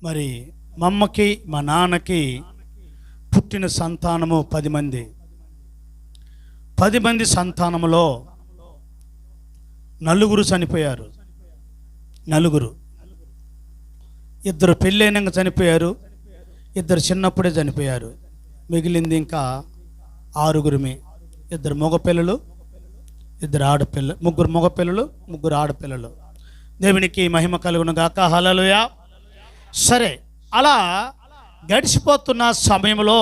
మరి మా అమ్మకి మా నాన్నకి పుట్టిన సంతానము 10 మంది. 10 మంది సంతానములో నలుగురు చనిపోయారు. నలుగురు, ఇద్దరు పెళ్ళైనాక చనిపోయారు, ఇద్దరు చిన్నప్పుడే చనిపోయారు. మిగిలింది ఇంకా 6గురిమే. 2 మగపిల్లలు, 2 ఆడపిల్ల, 3 మగపిల్లలు, 3 ఆడపిల్లలు. దేవునికి మహిమ కలుగును గాక. హల్లెలూయా. సరే, అలా గడిచిపోతున్న సమయంలో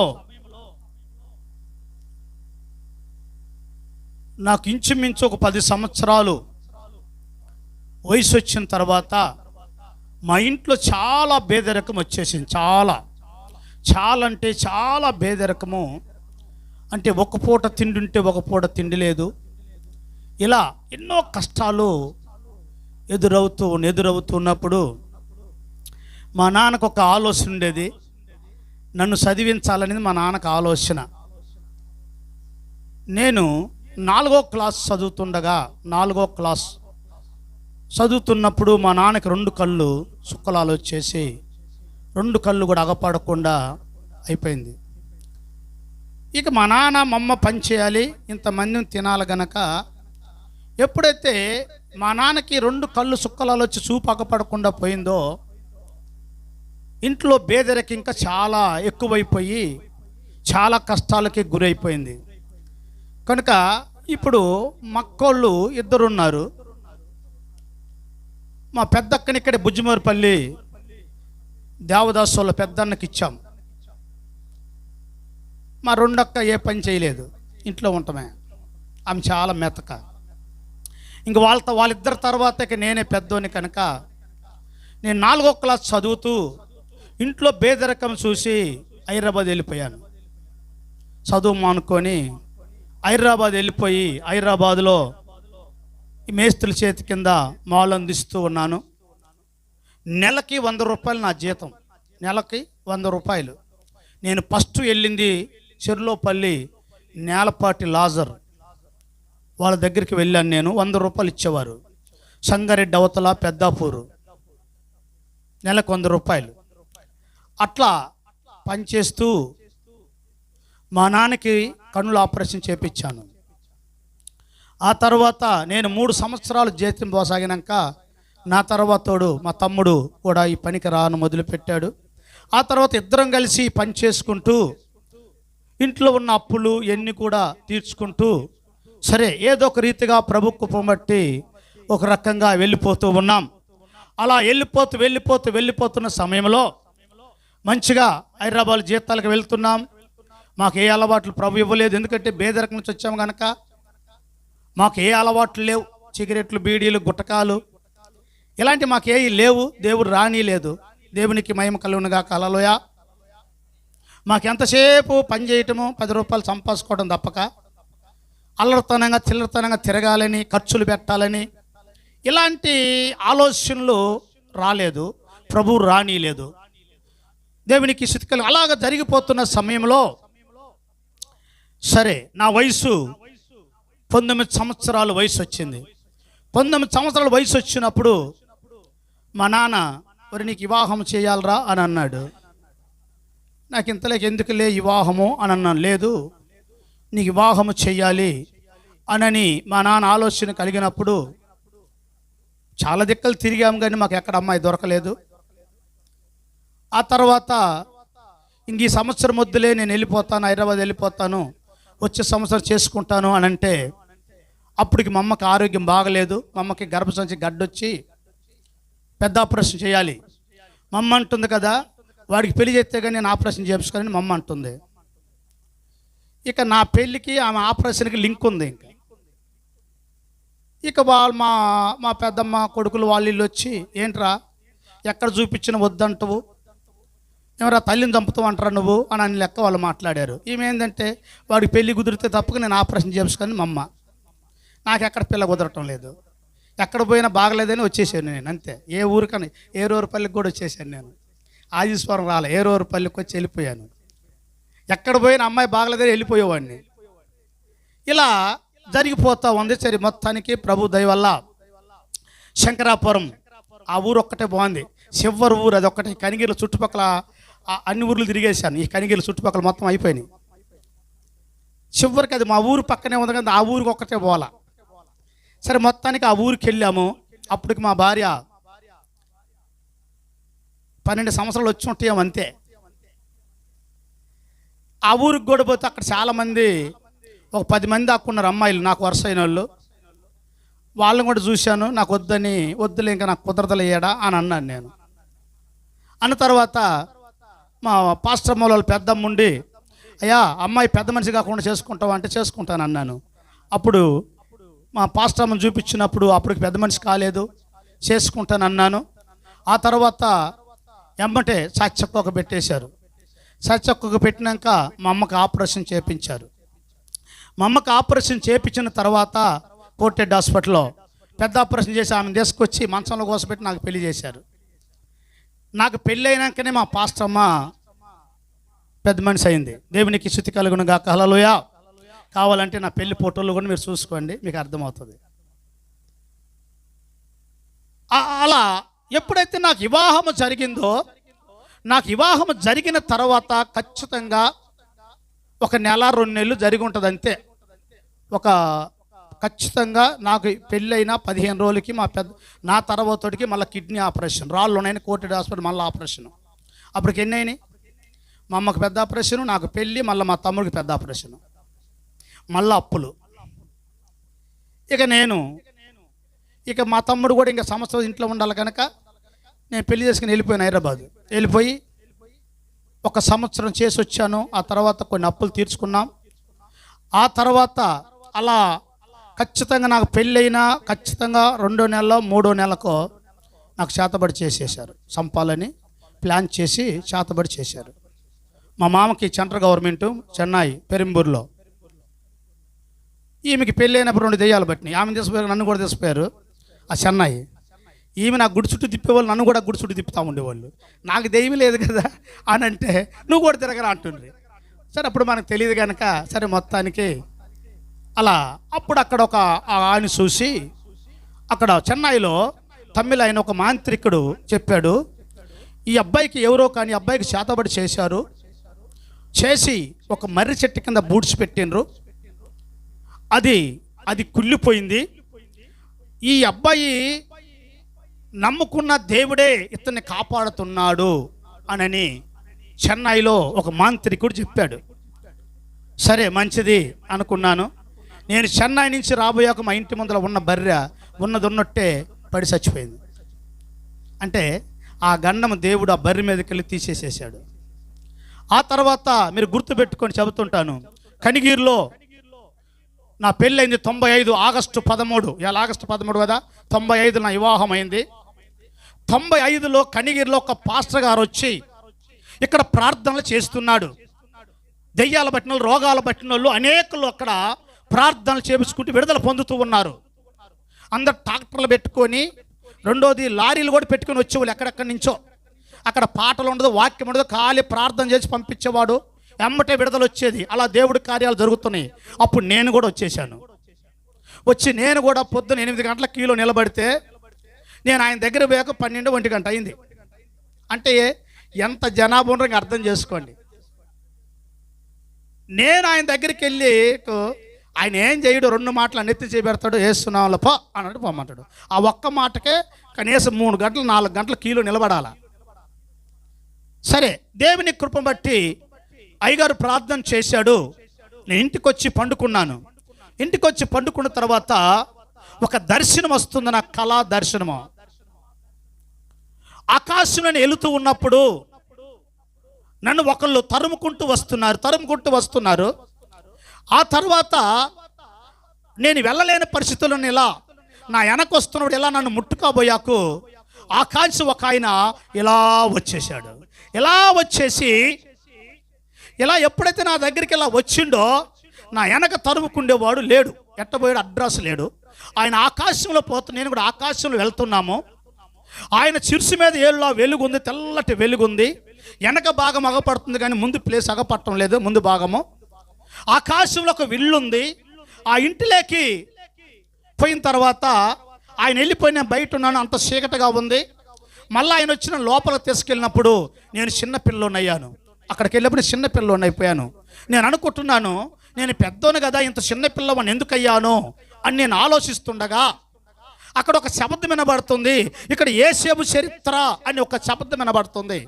నాకు ఇంచుమించు ఒక 10 సంవత్సరాలు వయసు వచ్చిన తర్వాత మా ఇంట్లో చాలా పేదరికం వచ్చేసింది. చాలా అంటే చాలా పేదరికము. అంటే ఒక పూట తిండి ఉంటే ఒక పూట తిండి లేదు. ఇలా ఎన్నో కష్టాలు ఎదురవుతున్నప్పుడు మా నాన్నకు ఒక ఆలోచన ఉండేది. నన్ను చదివించాలనేది మా నాన్నకు ఆలోచన. నేను 4వ క్లాస్ చదువుతుండగా, 4వ క్లాస్ చదువుతున్నప్పుడు మా నాన్నకి 2 కళ్ళు సుక్కలాలు వచ్చేసి 2 కళ్ళు కూడా అగపడకుండా అయిపోయింది. ఇక మా నాన్న మా అమ్మ పని చేయాలి, ఇంతమందిని తినాలి గనక ఎప్పుడైతే మా నాన్నకి 2 కళ్ళు సుక్కలాలు వచ్చి చూపు అగపడకుండా పోయిందో ఇంట్లో పేదరికం ఇంకా చాలా ఎక్కువైపోయి చాలా కష్టాలకి గురైపోయింది. కనుక ఇప్పుడు మక్కోళ్ళు 2 ఉన్నారు. మా పెద్దక్కని ఇక్కడ బుజ్జిమూరుపల్లి దేవదాసు వాళ్ళ పెద్దన్నకి ఇచ్చాం. మా 2 అక్క ఏ పని చేయలేదు, ఇంట్లో ఉండటమే. ఆమె చాలా మెతక. ఇంక వాళ్ళిద్దరి తర్వాత ఇక నేనే పెద్దోని కనుక నేను 4వ క్లాస్ చదువుతూ ఇంట్లో పేదరికం చూసి హైదరాబాద్ వెళ్ళిపోయాను. చదువు మానుకొని హైదరాబాద్ వెళ్ళిపోయి హైదరాబాద్లో ఈ మేస్త్రుల చేతి కింద మాలు అందిస్తూ ఉన్నాను. నెలకి 100 రూపాయలు నా జీతం, నెలకి 100 రూపాయలు. నేను ఫస్ట్ వెళ్ళింది చెర్లోపల్లి నేలపాటి లాజర్ వాళ్ళ దగ్గరికి వెళ్ళాను. నేను 100 రూపాయలు ఇచ్చేవారు. సంగారెడ్డి అవతల పెద్దాపూరు, నెలకు 100 రూపాయలు. అట్లా పనిచేస్తూ మా నాన్నకి కన్నుల ఆపరేషన్ చేపించాను. ఆ తర్వాత నేను 3 సంవత్సరాలు జీతం పోసాగినాక నా తర్వాతోడు మా తమ్ముడు కూడా ఈ పనికి రాను మొదలుపెట్టాడు. ఆ తర్వాత ఇద్దరం కలిసి పని చేసుకుంటూ ఇంట్లో ఉన్న అప్పులు ఎన్ని కూడా తీర్చుకుంటూ సరే ఏదో ఒక రీతిగా ప్రభు కృపను బట్టి ఒక రకంగా వెళ్ళిపోతూ ఉన్నాం. అలా వెళ్ళిపోతున్న సమయంలో మంచిగా హైదరాబాద్ జీతాలకు వెళ్తున్నాం. మాకు ఏ అలవాట్లు ప్రభు ఇవ్వలేదు, ఎందుకంటే పేదరికం నుంచి వచ్చాము కనుక మాకు ఏ అలవాట్లు లేవు. సిగరెట్లు, బీడీలు, గుట్టకాలు ఇలాంటి మాకు ఏ లేవు. దేవుడు రానిలేదు. దేవునికి మహిమ కలుగును గాక. హల్లెలూయా. మాకు ఎంతసేపు పని చేయటము, 10 రూపాయలు సంపాదించుకోవడం తప్పక అల్లరితనంగా చిల్లరతనంగా తిరగాలని, ఖర్చులు పెట్టాలని ఇలాంటి ఆలోచనలు రాలేదు. ప్రభు రానిలేదు. దేవునికి స్థుతి. అలాగ జరిగిపోతున్న సమయంలో సరే నా వయసు 19 సంవత్సరాల వయసు వచ్చింది. 19 సంవత్సరాల వయసు వచ్చినప్పుడు మా నాన్న మరి నీకు వివాహం చేయాలరా అని అన్నాడు. నాకు ఇంతలోకి ఎందుకులే వివాహము అని అన్నాను. లేదు, నీకు వివాహము చెయ్యాలి అనని మా నాన్న ఆలోచన కలిగినప్పుడు చాలా దిక్కలు తిరిగాము కానీ మాకు ఎక్కడ అమ్మాయి దొరకలేదు. ఆ తర్వాత ఇంక ఈ సంవత్సరం వద్దులే, నేను వెళ్ళిపోతాను, హైదరాబాద్ వెళ్ళిపోతాను, వచ్చే సంవత్సరం చేసుకుంటాను అని అంటే అప్పటికి మా అమ్మకి ఆరోగ్యం బాగలేదు. మా అమ్మకి గర్భసంచి గడ్డొచ్చి పెద్ద ఆపరేషన్ చేయాలి. మా అమ్మ అంటుంది కదా, వాడికి పెళ్లి చేస్తే కానీ నేను ఆపరేషన్ చేయించుకోని మా అమ్మ అంటుంది. ఇక నా పెళ్ళికి ఆమె ఆపరేషన్కి లింక్ ఉంది. ఇక వాళ్ళు మా పెద్దమ్మ కొడుకులు వాళ్ళు ఇల్లు వచ్చి ఏంట్రా ఎక్కడ చూపించిన వద్దంటవు, ఏమరా తల్లిని చంపుతావు అంటారా నువ్వు అని అని లెక్క వాళ్ళు మాట్లాడారు. ఈమెందంటే వాడికి పెళ్లి కుదిరితే తప్పక నేను ఆపరేషన్ చేసుకొని మా అమ్మ. నాకు ఎక్కడ పిల్ల కుదరటం లేదు, ఎక్కడ పోయినా బాగలేదని వచ్చేసాను నేను. అంతే, ఏ ఊరికని ఏరూరుపల్లికి కూడా వచ్చేసాను నేను. ఆజీశ్వరం రాలే, ఏరూరుపల్లికి వచ్చి వెళ్ళిపోయాను. ఎక్కడ పోయినా అమ్మాయి బాగలేదని వెళ్ళిపోయేవాడిని. ఇలా జరిగిపోతూ ఉంది. సరే మొత్తానికి ప్రభు దయ వల్ల శంకరాపురం ఆ ఊరు ఒక్కటే బాగుంది. చివరి ఊరు అది ఒక్కటి. కనిగిరి చుట్టుపక్కల అన్ని ఊర్లు తిరిగేశాను. ఈ కనిగిరి చుట్టుపక్కల మొత్తం అయిపోయినాయి. చివరికి అది మా ఊరు పక్కనే ఉంది కదా, ఆ ఊరికి ఒక్కటే పోవాలా. సరే మొత్తానికి ఆ ఊరికి వెళ్ళాము. అప్పటికి మా భార్య 12 సంవత్సరాలు వచ్చి ఉంటాయేమో అంతే. ఆ ఊరికి కూడా పోతే అక్కడ చాలామంది, ఒక 10 మంది దాకా ఉన్నారు అమ్మాయిలు, నాకు వరుస అయిన వాళ్ళు. వాళ్ళని కూడా చూశాను. నాకు వద్దులే ఇంకా నాకు కుదరదలేయడా అని అన్నాను నేను. అన్న తర్వాత మా పాస్టర్ అమ్మ వాళ్ళు పెద్దమ్మ ఉండి, అయ్యా అమ్మాయి పెద్ద మనిషి కాకుండా చేసుకుంటావా అంటే చేసుకుంటాను అన్నాను. అప్పుడు మా పాస్టర్ అమ్మని చూపించినప్పుడు అప్పటికి పెద్ద మనిషి కాలేదు, చేసుకుంటాను అన్నాను. ఆ తర్వాత ఎమ్మటే సత్యకొక పెట్టేశారు. సత్యకొక పెట్టినాక మా అమ్మకి ఆపరేషన్ చేయించారు. మా అమ్మకి ఆపరేషన్ చేయించిన తర్వాత కోర్టెడ్ హాస్పిటల్లో పెద్ద ఆపరేషన్ చేసి ఆమెను తీసుకొచ్చి మంచంలో కోసపెట్టి నాకు పెళ్లి చేశారు. నాకు పెళ్ళి అయినాకనే మా పాస్టర్ అమ్మ పెద్ద మనిషి అయింది. దేవునికి స్తుతి కలుగును గాక. హల్లెలూయా. కావాలంటే నా పెళ్లి ఫోటోలు కూడా మీరు చూసుకోండి, మీకు అర్థమవుతుంది. అలా ఎప్పుడైతే నాకు వివాహము జరిగిందో, నాకు వివాహము జరిగిన తర్వాత ఖచ్చితంగా 1 నెల 2 నెలలు జరిగి ఉంటుంది అంతే. ఖచ్చితంగా నాకు పెళ్ళైన 15 రోజులకి నా తర్వాతకి మళ్ళీ కిడ్నీ ఆపరేషన్, రాళ్ళు ఉన్నాయని కోర్టెడ్ హాస్పిటల్ మళ్ళీ ఆపరేషన్. అప్పటికి ఎన్ని అయినాయి? మా అమ్మకి పెద్ద ఆపరేషను, నాకు పెళ్ళి, మళ్ళీ మా తమ్ముడికి పెద్ద ఆపరేషను, మళ్ళీ అప్పులు. ఇక మా తమ్ముడు కూడా ఇంకా సంవత్సరం ఇంట్లో ఉండాలి కనుక నేను పెళ్లి చేసుకుని వెళ్ళిపోయాను హైదరాబాద్. వెళ్ళిపోయి 1 సంవత్సరం చేసి వచ్చాను. ఆ తర్వాత కొన్ని అప్పులు తీర్చుకున్నాం. ఆ తర్వాత అలా ఖచ్చితంగా నాకు పెళ్ళైనా ఖచ్చితంగా 2వ నెలలో 3వ నెలకో నాకు చేతబడి చేసేసారు. చంపాలని ప్లాన్ చేసి చేతబడి చేశారు. మా మామకి సెంట్రల్ గవర్నమెంట్ చెన్నై పెరంబూరులో, ఈమెకి పెళ్ళి అయినప్పుడు 2 దెయ్యాలు పట్టినాయి. ఆమెను తీసిపోయారు, నన్ను కూడా తీసిపోయారు. ఆ చెన్నై ఈమె నాకు గుడి చుట్టూ తిప్పేవాళ్ళు, నన్ను కూడా గుడి చుట్టూ తిప్పుతూ ఉండేవాళ్ళు. నాకు దెయ్యం లేదు కదా అని అంటే నువ్వు కూడా తిరగరా అంటుండ్రి. సరే అప్పుడు మనకు తెలియదు కనుక సరే మొత్తానికి అలా. అప్పుడు అక్కడ ఒక ఆయన చూసి, అక్కడ చెన్నైలో తమిళ ఆయన ఒక మాంత్రికుడు చెప్పాడు, ఈ అబ్బాయికి ఎవరో కానీ అబ్బాయికి చేతబడి చేశారు, చేసి ఒక మర్రి చెట్టు కింద బూడ్చి పెట్టిండ్రు, అది కుళ్ళిపోయింది. ఈ అబ్బాయి నమ్ముకున్న దేవుడే ఇతన్ని కాపాడుతున్నాడు అని చెన్నైలో ఒక మాంత్రికుడు చెప్పాడు. సరే మంచిది అనుకున్నాను. నేను చెన్నై నుంచి రాబోయాక మా ఇంటి ముందర ఉన్న బర్రె ఉన్నట్టే పడి చచ్చిపోయింది. అంటే ఆ గండము దేవుడు ఆ బర్రె మీదకి వెళ్ళి తీసేసేసాడు. ఆ తర్వాత మీరు గుర్తుపెట్టుకొని చెబుతుంటాను, కనిగిరిలో నా పెళ్ళైంది 95 ఆగస్టు 13. ఇవాళ ఆగస్టు 13 కదా, 95 నా వివాహం అయింది. 95లో కనిగిరిలో ఒక పాస్టర్ గారు వచ్చి ఇక్కడ ప్రార్థనలు చేస్తున్నాడు. దెయ్యాలు పట్టిన వాళ్ళు, రోగాలు పట్టిన వాళ్ళు అనేకులు అక్కడ ప్రార్థనలు చేపించుకుంటూ విడుదల పొందుతూ ఉన్నారు. అందరు ట్రాక్టర్లు పెట్టుకొని, రెండోది లారీలు కూడా పెట్టుకొని వచ్చేవాళ్ళు ఎక్కడెక్కడి నుంచో. అక్కడ పాటలు ఉండదు, వాక్యం ఉండదు, ఖాళీ ప్రార్థన చేసి పంపించేవాడు. ఎమ్మటే విడుదల వచ్చేది. అలా దేవుడి కార్యాలు జరుగుతున్నాయి. అప్పుడు నేను కూడా వచ్చేసాను. నేను కూడా పొద్దున్న 8 గంటల క్యూలో నిలబడితే నేను ఆయన దగ్గర పోయాక 12, 1 గంట అయింది. అంటే ఎంత జనాభా ఉండరో అర్థం చేసుకోండి. నేను ఆయన దగ్గరికి వెళ్ళి, ఆయన ఏం చేయడు, 2 మాటలు నెత్తి చేపెడతాడు, వేస్తున్నావులే పో అన్నట్టు పోమంటాడు. ఆ ఒక్క మాటకే కనీసం 3 గంటలు 4 గంటల క్యూలో నిలబడాల. సరే దేవుని కృప బట్టి అయ్యగారు ప్రార్థన చేశాడు. నేను ఇంటికి వచ్చి పండుకున్నాను. ఇంటికి వచ్చి పండుకున్న తర్వాత ఒక దర్శనం వస్తుంది, నా కళా దర్శనము. ఆకాశంలో వెళుతూ ఉన్నప్పుడు నన్ను ఒకళ్ళు తరుముకుంటూ వస్తున్నారు. ఆ తర్వాత నేను వెళ్ళలేని పరిస్థితులను ఇలా నా వెనక వస్తున్నప్పుడు ఇలా నన్ను ముట్టుకోబోయాకు ఆకాశం ఒక ఆయన ఇలా వచ్చేసాడు. ఇలా వచ్చేసి ఇలా ఎప్పుడైతే నా దగ్గరికి ఇలా వచ్చిండో నా వెనక తరుముకుండేవాడు లేడు, ఎట్టబోయాడు అడ్రస్ లేడు. ఆయన ఆకాశంలో పోతూ నేను కూడా ఆకాశంలో వెళ్తున్నాము. ఆయన చిరుసు మీద ఏళ్ళలో వెలుగుంది, తెల్లటి వెలుగుంది. వెనక భాగం అగపడుతుంది కానీ ముందు ప్లేస్ అగపడటం లేదు. ముందు భాగము ఆకాశంలో ఒక విల్లుంది. ఆ ఇంటిలోకి పోయిన తర్వాత ఆయన వెళ్ళిపోయి నేను బయట ఉన్నాను. అంత చీకటిగా ఉంది. మళ్ళీ ఆయన వచ్చిన లోపలికి తీసుకెళ్ళినప్పుడు నేను చిన్నపిల్లోనయ్యాను. అక్కడికి వెళ్ళినప్పుడు చిన్నపిల్లోని అయిపోయాను. నేను అనుకుంటున్నాను, నేను పెద్దోను కదా, ఇంత చిన్నపిల్లవాడిని ఎందుకు అయ్యాను అని నేను ఆలోచిస్తుండగా అక్కడ ఒక శబ్దం వినబడుతుంది. ఇక్కడ యేసేపు చరిత్ర అని ఒక శబ్దం వినబడుతుంది.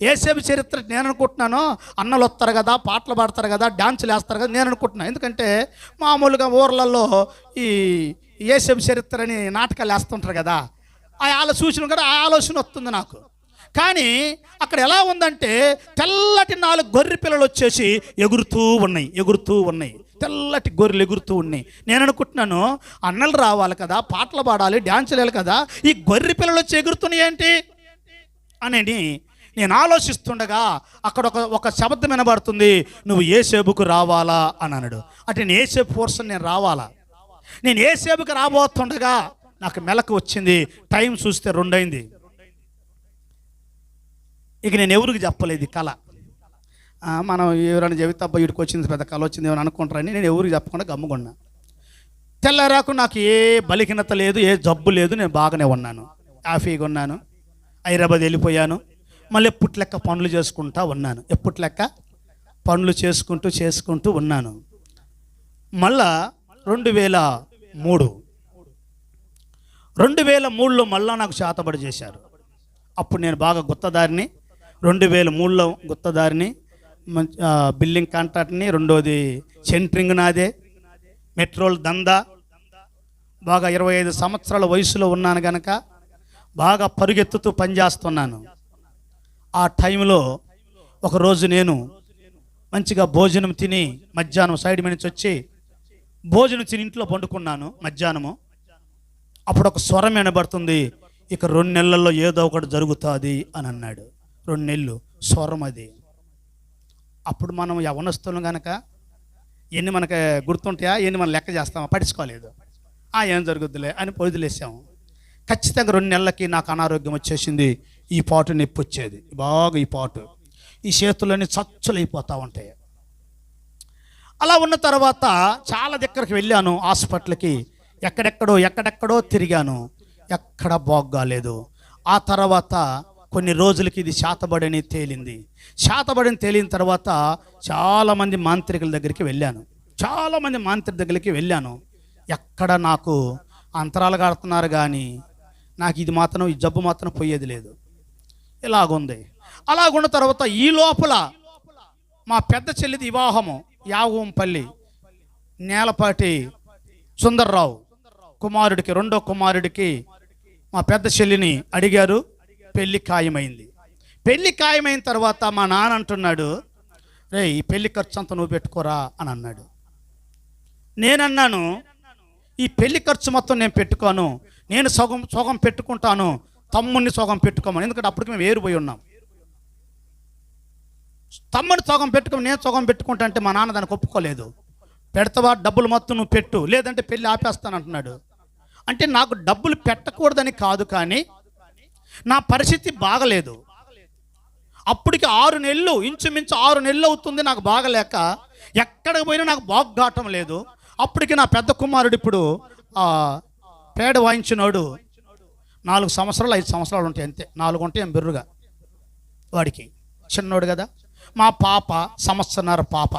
యేసేపు చరిత్ర నేను అనుకుంటున్నాను, అన్నలు వస్తారు కదా, పాటలు పాడతారు కదా, డాన్సులు వేస్తారు కదా నేను అనుకుంటున్నాను. ఎందుకంటే మామూలుగా ఊర్లలో ఈ యేసేపు చరిత్ర అని నాటకాలు వేస్తుంటారు కదా, ఆ ఆలోచన కూడా ఆ ఆలోచన వస్తుంది నాకు. కానీ అక్కడ ఎలా ఉందంటే తెల్లటి 4 గొర్రె పిల్లలు వచ్చేసి ఎగురుతూ ఉన్నాయి. తెల్లటి గొర్రెలు ఎగురుతూ ఉన్నాయి. నేను అనుకుంటున్నాను, అన్నలు రావాలి కదా, పాటలు పాడాలి, డ్యాన్సులు వేయాలి కదా, ఈ గొర్రె పిల్లలు వచ్చి ఎగురుతున్నాయి ఏంటి అనేది నేను ఆలోచిస్తుండగా అక్కడ ఒక శబ్దం వినబడుతుంది, నువ్వు యేసేపుకు రావాలా అని అన్నాడు. అంటే నేను యేసేపు పోర్షన్ నేను రావాలా. నేను యేసేపుకు రాబోతుండగా నాకు మెలకు వచ్చింది. టైం చూస్తే 2 అయింది. ఇక నేను ఎవరికి చెప్పలేదు ఈ కళ. మనం ఎవరైనా చెబితే అబ్బా వీడికి వచ్చింది, పెద్ద కళ వచ్చింది ఏమైనా అనుకుంటారని నేను ఎవరికి చెప్పకుండా గమ్ముకున్నా. తెల్లారాకు నాకు ఏ బలహీనత లేదు, ఏ జబ్బు లేదు, నేను బాగానే ఉన్నాను, హ్యాపీగా ఉన్నాను. హైదరాబాద్ వెళ్ళిపోయాను. మళ్ళీ ఎప్పుడు లెక్క పనులు చేసుకుంటూ ఉన్నాను. ఎప్పుడు లెక్క పనులు చేసుకుంటూ ఉన్నాను. మళ్ళా 2003లో మళ్ళా నాకు చేతబడి చేశారు. అప్పుడు నేను బాగా గుత్తదారిని, 2003లో గుత్తదారిని, బిల్డింగ్ కాంట్రాక్ట్ని, రెండోది సెంట్రింగ్ నాదే, మెట్రోల్ దందా, బాగా 25 సంవత్సరాల వయసులో ఉన్నాను కనుక బాగా పరుగెత్తుతూ పనిచేస్తున్నాను. ఆ టైంలో ఒకరోజు నేను మంచిగా భోజనం తిని మధ్యాహ్నం సైడ్ నుంచి వచ్చి భోజనం తిని ఇంట్లో పండుకున్నాను మధ్యాహ్నము. అప్పుడు ఒక స్వరం వినబడుతుంది, ఇక 2 నెలల్లో ఏదో ఒకటి జరుగుతుంది అని అన్నాడు. 2 నెలలు స్వరం అది. అప్పుడు మనం యవనస్తులం కనుక ఎన్ని మనకి గుర్తుంటాయా, ఎన్ని మనం లెక్క చేస్తామా, పట్టించుకోలేదు. ఏం జరుగుద్దులే అని వదిలేసాము. ఖచ్చితంగా 2 నెలలకి నాకు అనారోగ్యం వచ్చేసింది. ఈ పాటు నొప్పి వచ్చేది బాగా, ఈ పాటు, ఈ చేతులన్నీ చచ్చులు అయిపోతూ ఉంటాయి. అలా ఉన్న తర్వాత చాలా దగ్గరికి వెళ్ళాను హాస్పిటల్కి, ఎక్కడెక్కడో తిరిగాను, ఎక్కడ బాగాలేదు. ఆ తర్వాత కొన్ని రోజులకి ఇది శాతబడిని తేలింది. శాతబడిని తేలిన తర్వాత చాలామంది మాంత్రికుల దగ్గరికి వెళ్ళాను. ఎక్కడ నాకు అంతరాలు కడుతున్నారు కానీ నాకు ఇది మాత్రం, ఈ జబ్బు మాత్రం పోయేది లేదు. ఇలాగుంది. అలాగున్న తర్వాత ఈ లోపల మా పెద్ద చెల్లిది వివాహము, యాగంపల్లి నేలపాటి సుందర్రావు కుమారుడికి, 2వ కుమారుడికి మా పెద్ద చెల్లిని అడిగారు. పెళ్ళి ఖాయమైంది. పెళ్ళి ఖాయమైన తర్వాత మా నాన్న అంటున్నాడు, రే ఈ పెళ్లి ఖర్చు అంతా నువ్వు పెట్టుకోరా అని అన్నాడు. నేనన్నాను, ఈ పెళ్లి ఖర్చు మొత్తం నేను పెట్టుకోను, నేను సగం పెట్టుకుంటాను, తమ్ముడిని సగం పెట్టుకోమని. ఎందుకంటే అప్పటికి మేము ఏరిపోయి ఉన్నాం. తమ్ముడిని సగం పెట్టుకోమని, నేను సగం పెట్టుకుంటా అంటే మా నాన్న దానికి ఒప్పుకోలేదు. పెడతావా, డబ్బులు మొత్తం నువ్వు పెట్టు, లేదంటే పెళ్ళి ఆపేస్తాను అంటున్నాడు. అంటే నాకు డబ్బులు పెట్టకూడదని కాదు, కానీ నా పరిస్థితి బాగలేదు. అప్పటికి 6 నెలలు, ఇంచుమించు 6 నెలలు అవుతుంది నాకు బాగలేక. ఎక్కడికి పోయినా నాకు బాగుగాటం లేదు. అప్పటికి నా పెద్ద కుమారుడు ఇప్పుడు పేడ వాయించినోడు 4 సంవత్సరాలు 5 సంవత్సరాలు ఉంటాయి అంతే, 4 ఉంటాయి ఏం బెర్రుగా వాడికి, చిన్నోడు కదా. మా పాప 1.5 సంవత్సరం పాప,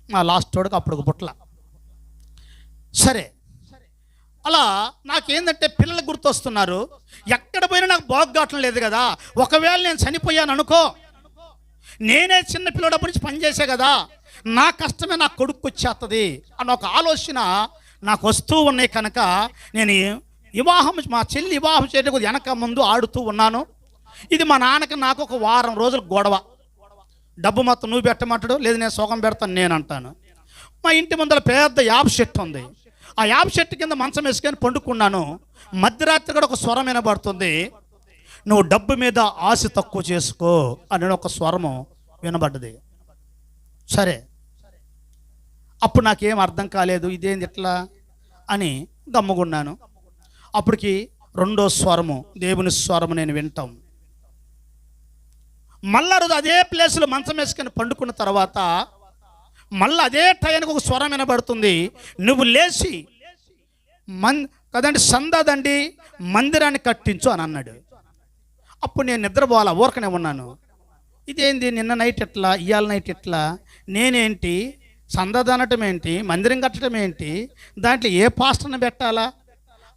మా లాస్ట్ వాడికి అప్పుడు బుట్ల. సరే, అలా నాకేందంటే పిల్లలు గుర్తొస్తున్నారు. ఎక్కడ పోయినా నాకు బాగుగాటం లేదు కదా. ఒకవేళ నేను చనిపోయాను అనుకో, నేనే చిన్న పిల్లడప్పటి నుంచి పనిచేసే కదా, నా కష్టమే నా కొడుకు వచ్చేస్తుంది అన్న ఒక ఆలోచన నాకు వస్తూ ఉన్నాయి. కనుక నేను మా చెల్లి వివాహం చేయడానికి వెనక ముందు ఆడుతూ ఉన్నాను. ఇది మా నాన్నకి నాకు ఒక వారం రోజులు గొడవ. డబ్బు మొత్తం నువ్వు పెట్టమంటాడు, లేదు నేను సగం పెడతాను నేను అంటాను. మా ఇంటి ముందర పెద్ద యాప చెట్టు ఉంది. ఆ యాప చెట్టు కింద మంచం వేసుకొని పండుకున్నాను. మధ్యరాత్రి కూడా ఒక స్వరం వినబడుతుంది, నువ్వు డబ్బు మీద ఆశ తక్కువ చేసుకో అని ఒక స్వరము వినబడ్డది. సరే, అప్పుడు నాకేం అర్థం కాలేదు, ఇదేంది ఇట్లా అని గమ్ముకున్నాను. అప్పటికి 2వ స్వరము, దేవుని స్వరము నేను వింటాం. మళ్ళా రోజు అదే ప్లేస్లో మంచం వేసుకొని పండుకున్న తర్వాత మళ్ళీ అదే టైంకి ఒక స్వరం వినబడుతుంది, నువ్వు లేచి కదండి సందాదండి మందిరాన్ని కట్టించు అని అన్నాడు. అప్పుడు నేను నిద్రపోవాలా, ఊరకనే ఉన్నాను. ఇదేంది నిన్న నైట్ ఎట్లా, ఇవాళ నైట్ ఎట్లా, నేనేంటి సందదనటం ఏంటి, మందిరం కట్టడం ఏంటి, దాంట్లో ఏ పాస్టర్ని పెట్టాలా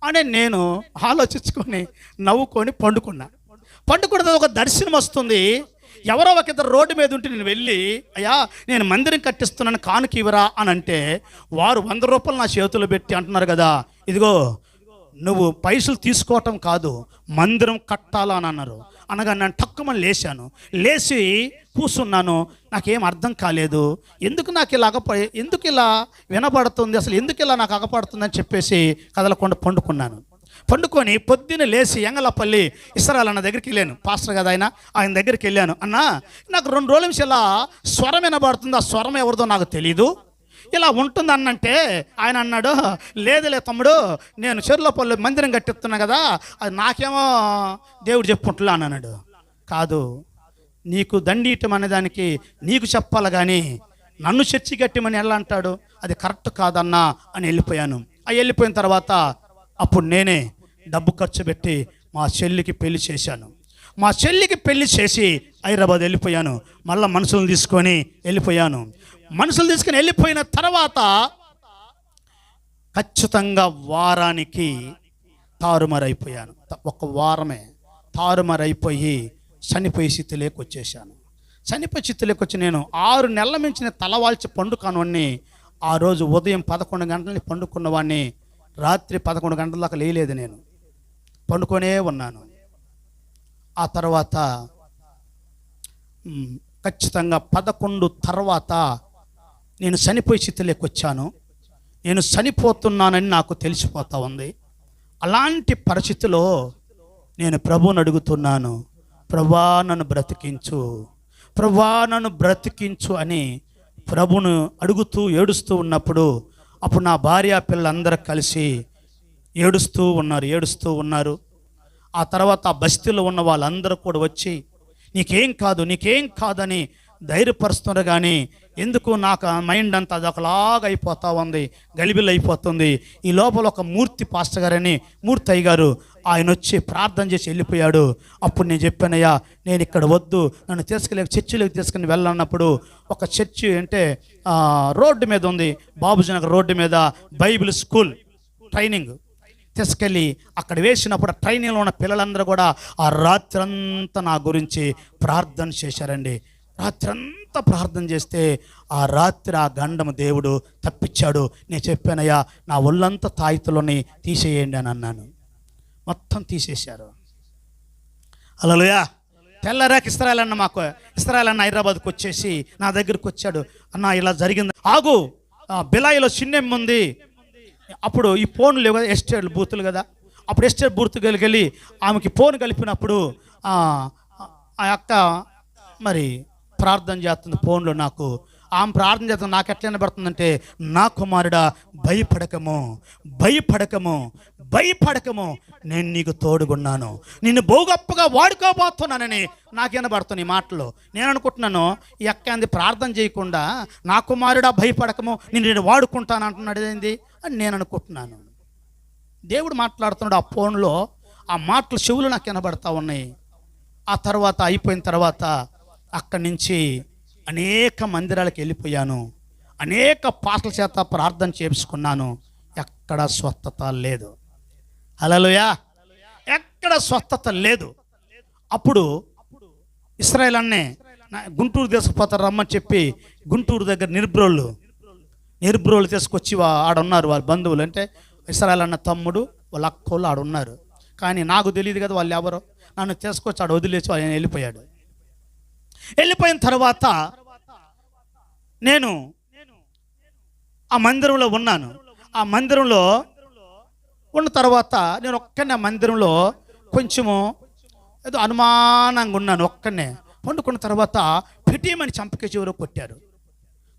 అని నేను ఆలోచించుకొని నవ్వుకొని పండుకున్న ఒక దర్శనం వస్తుంది. ఎవరో ఒక ఇద్దరు రోడ్డు మీద ఉంటే నేను వెళ్ళి, అయ్యా నేను మందిరం కట్టిస్తున్నాను కానుక ఇవ్వరా అని అంటే, వారు 100 రూపాయలు నా చేతులు పెట్టి అంటున్నారు కదా, ఇదిగో నువ్వు పైసలు తీసుకోవటం కాదు, మందిరం కట్టాలా అని అన్నారు. అనగా నేను తక్కువని లేచి కూర్చున్నాను. నాకేం అర్థం కాలేదు, ఎందుకు నాకు ఇలా ఎందుకు ఇలా వినబడుతుంది, అసలు ఎందుకు ఇలా నాకు అగపడుతుంది అని చెప్పేసి కదలకుండా పండుకొని పొద్దున్న లేచి ఎంగలపల్లి ఇస్రాయల్ అన్న దగ్గరికి వెళ్ళాను. పాస్టర్ కదా ఆయన దగ్గరికి వెళ్ళాను. అన్నా నాకు 2 రోజుల నుంచి ఇలా స్వరం వినబడుతుంది, ఆ స్వరం ఎవరిదో నాకు తెలీదు, ఇలా ఉంటుంది అన్నంటే ఆయన అన్నాడు, లేదులే తమ్ముడు, నేను చెర్లోపల్లి మందిరం కట్టిస్తున్నా కదా, అది నాకేమో దేవుడు చెప్పుకుంటున్నా అని అన్నాడు. కాదు, నీకు దండీయటం అనే దానికి నీకు చెప్పాలి కానీ నన్ను చర్చి కట్టమని ఎలా అంటాడు, అది కరెక్ట్ కాదన్నా అని వెళ్ళిపోయాను. వెళ్ళిపోయిన తర్వాత అప్పుడు నేనే డబ్బు ఖర్చు పెట్టి మా చెల్లికి పెళ్లి చేశాను. మా చెల్లికి పెళ్లి చేసి హైదరాబాద్ వెళ్ళిపోయాను. మళ్ళీ మనుషులను తీసుకొని వెళ్ళిపోయిన తర్వాత ఖచ్చితంగా వారానికి తారుమారైపోయాను. ఒక వారమే తారుమారైపోయి చనిపోయి స్థితిలోకి వచ్చేసాను. నేను 6 నెలల నుంచి నేను తలవాల్చి పండుకానవాడిని. ఆ రోజు ఉదయం 11 గంటలని పండుకున్నవాడిని, రాత్రి 11 గంటల దాకా లేలేదు, నేను పండుకొనే ఉన్నాను. ఆ తర్వాత ఖచ్చితంగా 11 తర్వాత నేను చనిపోయి స్థితిలోకి వచ్చాను. నేను చనిపోతున్నానని నాకు తెలిసిపోతా ఉంది. అలాంటి పరిస్థితిలో నేను ప్రభువుని అడుగుతున్నాను, ప్రభా నన్ను బ్రతికించు అని ప్రభువును అడుగుతూ ఏడుస్తూ ఉన్నప్పుడు, అప్పుడు నా భార్య పిల్లలందరూ కలిసి ఏడుస్తూ ఉన్నారు. ఆ తర్వాత ఆ బస్తీలో ఉన్న వాళ్ళందరూ కూడా వచ్చి నీకేం కాదని ధైర్యపరుస్తున్నారు. కానీ ఎందుకు నాకు మైండ్ అంతా అదొకలాగా అయిపోతూ ఉంది, గలిబిల్ అయిపోతుంది. ఈ లోపల ఒక మూర్తి పాస్టర్ గారని మూర్తి అయ్య గారు ఆయన వచ్చి ప్రార్థన చేసి వెళ్ళిపోయాడు. అప్పుడు నేను చెప్పానయ్యా, నేను ఇక్కడ వద్దు, నన్ను చర్చిలోకి తీసుకుని వెళ్ళన్నప్పుడు ఒక చర్చి అంటే రోడ్డు మీద ఉంది, బాబుజనగర్ రోడ్డు మీద బైబిల్ స్కూల్ ట్రైనింగ్ తీసుకెళ్ళి అక్కడ వేసినప్పుడు ట్రైనింగ్లో ఉన్న పిల్లలందరూ కూడా ఆ రాత్రంతా నా గురించి ప్రార్థన చేశారండి. రాత్రంతా ప్రార్థన చేస్తే ఆ రాత్రి ఆ గండము దేవుడు తప్పించాడు. నేను చెప్పానయ్యా, నా ఒళ్ళంతా తాయితులని తీసేయండి అని అన్నాను. మొత్తం తీసేశారు. హల్లెలూయా. తెల్లరాక ఇస్రాయల్ అన్న హైదరాబాద్కి వచ్చేసి నా దగ్గరికి వచ్చాడు. అన్న ఇలా జరిగింది, ఆగు, బిలాయిలో చిన్నెమ్మ ఉంది. అప్పుడు ఈ ఫోన్లు లేవు కదా, ఎస్టేట్ బూతులు కదా, అప్పుడు ఎస్టేట్ బూత్ వెళ్ళి ఆమెకి ఫోన్ కలిపినప్పుడు ఆ అక్క మరి ప్రార్థన చేస్తుంది ఫోన్లో. ఆమె ప్రార్థన చేస్తుంది, నాకు ఎట్లా వినబడుతుందంటే, నా కుమారుడా భయపడకము, నేను నీకు తోడుగున్నాను, నిన్ను బహుగొప్పగా వాడుకోబోతున్నానని నాకు వినబడుతుంది ఈ మాటలు. నేను అనుకుంటున్నాను, ఈ అక్క అంది ప్రార్థన చేయకుండా నా కుమారుడా భయపడకము, నేను వాడుకుంటాను అంటున్నాడు ఏంది అని నేను అనుకుంటున్నాను. దేవుడు మాట్లాడుతున్నాడు ఆ ఫోన్లో, ఆ మాటలు చెవులు నాకు వినబడతా ఉన్నాయి. ఆ తర్వాత అయిపోయిన తర్వాత అక్కడి నుంచి అనేక మందిరాలకు వెళ్ళిపోయాను, అనేక పాటల చేత ప్రార్థన చేసుకున్నాను. ఎక్కడ స్వస్థత లేదు. హల్లెలూయా. ఎక్కడ స్వస్థత లేదు. అప్పుడు ఇశ్రాయేల్ అన్నే గుంటూరు తీసుకుపోతారు రమ్మని చెప్పి గుంటూరు దగ్గర నిర్బ్రోళ్ళు తీసుకొచ్చి ఆడున్నారు వాళ్ళ బంధువులు. అంటే ఇశ్రాయేల్ అన్న తమ్ముడు వాళ్ళ అక్కోళ్ళు ఆడున్నారు. కానీ నాకు తెలియదు కదా వాళ్ళు ఎవరో. నన్ను తీసుకొచ్చి ఆడ వదిలేసి ఆయన వెళ్ళిపోయిన తర్వాత నేను ఆ మందిరంలో ఉన్నాను. ఆ మందిరంలో ఉన్న తర్వాత నేను ఒక్కనే ఆ మందిరంలో కొంచెము ఏదో అనుమానంగా ఉన్నాను. ఒక్కనే పండుకున్న తర్వాత పెట్టేమని చంపకే చివరు కొట్టారు.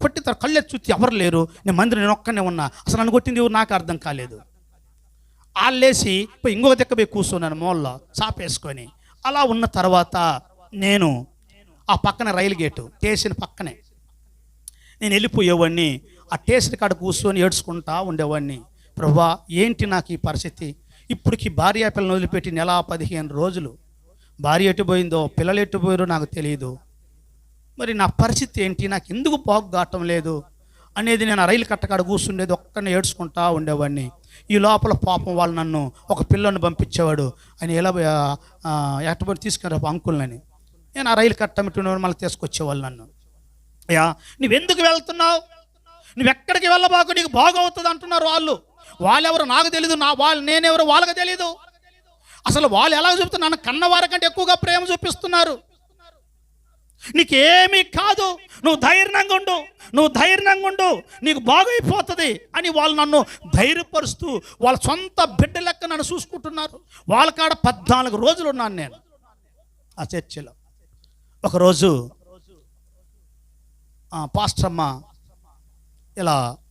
కొట్టిన తర్వాత కళ్ళె చూసి ఎవరు లేరు. నేను ఒక్కనే ఉన్నా. అసలు నన్ను కొట్టింది ఎవరు నాకు అర్థం కాలేదు. వాళ్ళేసి ఇంకొక దగ్గర పోయి కూర్చున్నాను మూలలో చాపేసుకొని. అలా ఉన్న తర్వాత నేను ఆ పక్కన రైలు గేటు స్టేషన్ పక్కనే నేను వెళ్ళిపోయేవాడిని. ఆ స్టేషన్ కాడ కూర్చొని ఏడ్చుకుంటా ఉండేవాడిని. ప్రభువా ఏంటి నాకు ఈ పరిస్థితి? ఇప్పటికి భార్య పిల్లలను వదిలిపెట్టి నెల 15 రోజులు భార్య ఎటు పోయిందో, పిల్లలు ఎటు పోయారో నాకు తెలియదు. మరి నా పరిస్థితి ఏంటి, నాకు ఎందుకు బాగు కావటం లేదు అనేది నేను ఆ రైలు కట్టకాడ కూర్చుండేది, ఒక్కడిని ఏడ్చుకుంటా ఉండేవాడిని. ఈ లోపల పాపం వాళ్ళు నన్ను ఒక పిల్లని పంపించేవాడు. ఆయన ఎలా ఎట్టబడి తీసుకురా అంకుల్ని. నేను ఆ రైలు కట్టమిట్టుకునేవాడు, మళ్ళీ తీసుకొచ్చేవాళ్ళు నన్ను. అయ్యా నువ్వెందుకు వెళ్తున్నావు, నువ్వెక్కడికి వెళ్ళబాకు, నీకు బాగవుతుంది అంటున్నారు వాళ్ళు. వాళ్ళెవరు నాకు తెలీదు, నేనెవరు వాళ్ళకి తెలీదు. అసలు వాళ్ళు ఎలా చూపుతున్నారు, నన్ను కన్నవారి కంటే ఎక్కువగా ప్రేమ చూపిస్తున్నారు. నీకేమీ కాదు, నువ్వు ధైర్యంగా ఉండు, నీకు బాగైపోతుంది అని వాళ్ళు నన్ను ధైర్యపరుస్తూ వాళ్ళ సొంత బిడ్డ లెక్క నన్ను చూసుకుంటున్నారు. వాళ్ళ కాడ 14 రోజులు ఉన్నాను నేను ఆ చర్చిలో. ఒకరోజు పాస్టర్ అమ్మ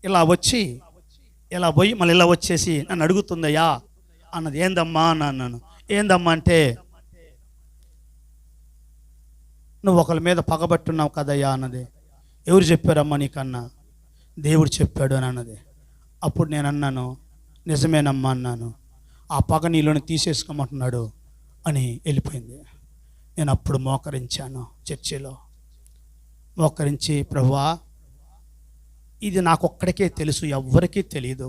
ఇలా వచ్చి ఇలా పోయి మళ్ళీ ఇలా వచ్చేసి నన్ను అడుగుతుందయ్యా అన్నది. ఏందమ్మా అన్నాను. ఏందమ్మా అంటే, నువ్వు ఒకరి మీద పగబట్టున్నావు కదయ్యా అన్నది. ఎవరు చెప్పారమ్మా నీకన్నా? దేవుడు చెప్పాడు అని అన్నది. అప్పుడు నేను అన్నాను, నిజమేనమ్మా అన్నాను. ఆ పగ నీలోని తీసేసుకోమంటున్నాడు అని వెళ్ళిపోయింది. నేను అప్పుడు మోకరించాను చర్చిలో. మోకరించి, ప్రభువా ఇది నాకొక్కడికే తెలుసు, ఎవ్వరికీ తెలియదు.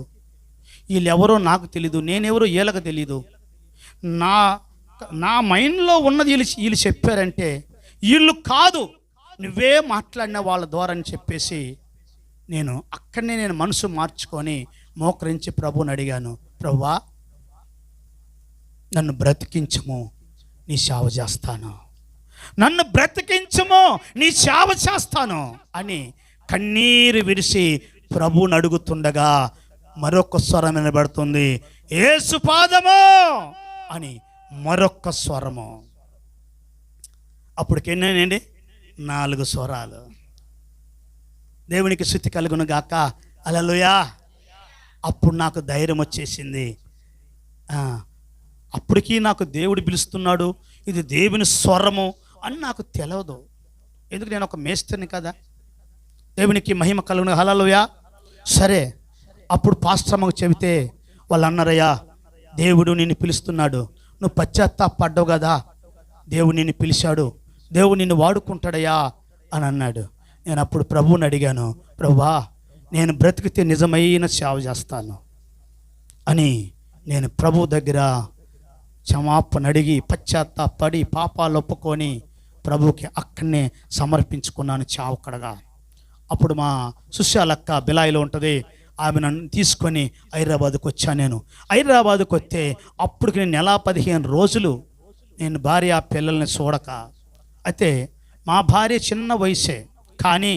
వీళ్ళెవరో నాకు తెలీదు, నేనెవరో వీళ్ళకి తెలీదు. నా మైండ్లో ఉన్నది వీళ్ళు చెప్పారంటే వీళ్ళు కాదు, నువ్వే మాట్లాడిన వాళ్ళ ద్వారా అని చెప్పేసి అక్కడనే నేను మనసు మార్చుకొని మోకరించి ప్రభువుని అడిగాను, ప్రభువా నన్ను బ్రతికించము, నీ సేవ చేస్తాను, నన్ను బ్రతికించము, నీ సేవ చేస్తాను అని కన్నీరు విరిసి ప్రభువుని అడుగుతుండగా మరొక స్వరం వినబడుతుంది, యేసు పాదము అని మరొక స్వరము. అప్పటికెన్నండి 4 స్వరాలు. దేవునికి స్తుతి కలుగును గాక, హల్లెలూయా. అప్పుడు నాకు ధైర్యం వచ్చేసింది. అప్పటికీ నాకు దేవుడు పిలుస్తున్నాడు, ఇది దేవుని స్వరము అని నాకు తెలియదు. ఎందుకు, నేను ఒక మేస్త్రిని కదా. దేవునికి మహిమ కలుగును, హల్లెలూయా. సరే, అప్పుడు పాస్టర్ అమ్మకు చెబితే వాళ్ళు అన్నారయ్యా, దేవుడు నిన్ను పిలుస్తున్నాడు, నువ్వు పశ్చాత్తాపడ్డావు కదా, దేవుడు నిన్ను పిలిచాడు, దేవుడు నిన్ను వాడుకుంటాడయ్యా అని అన్నాడు. నేను అప్పుడు ప్రభువుని అడిగాను, ప్రభువా నేను బ్రతికితే నిజమైన సేవ చేస్తాను అని నేను ప్రభు దగ్గర క్షమాపణ అడిగి పశ్చాత్తాపడి పాపాలు ఒప్పుకొని ప్రభుకి అక్కడనే సమర్పించుకున్నాను చావకడగా. అప్పుడు మా సుశాలక్క బిలాయిలో ఉంటుంది, ఆమె నన్ను తీసుకొని హైదరాబాద్కు వచ్చాను. నేను హైదరాబాద్కు వస్తే అప్పటికి నేను నెల 15 రోజులు నేను భార్య పిల్లల్ని చూడక. అయితే మా భార్య చిన్న వయసే, కానీ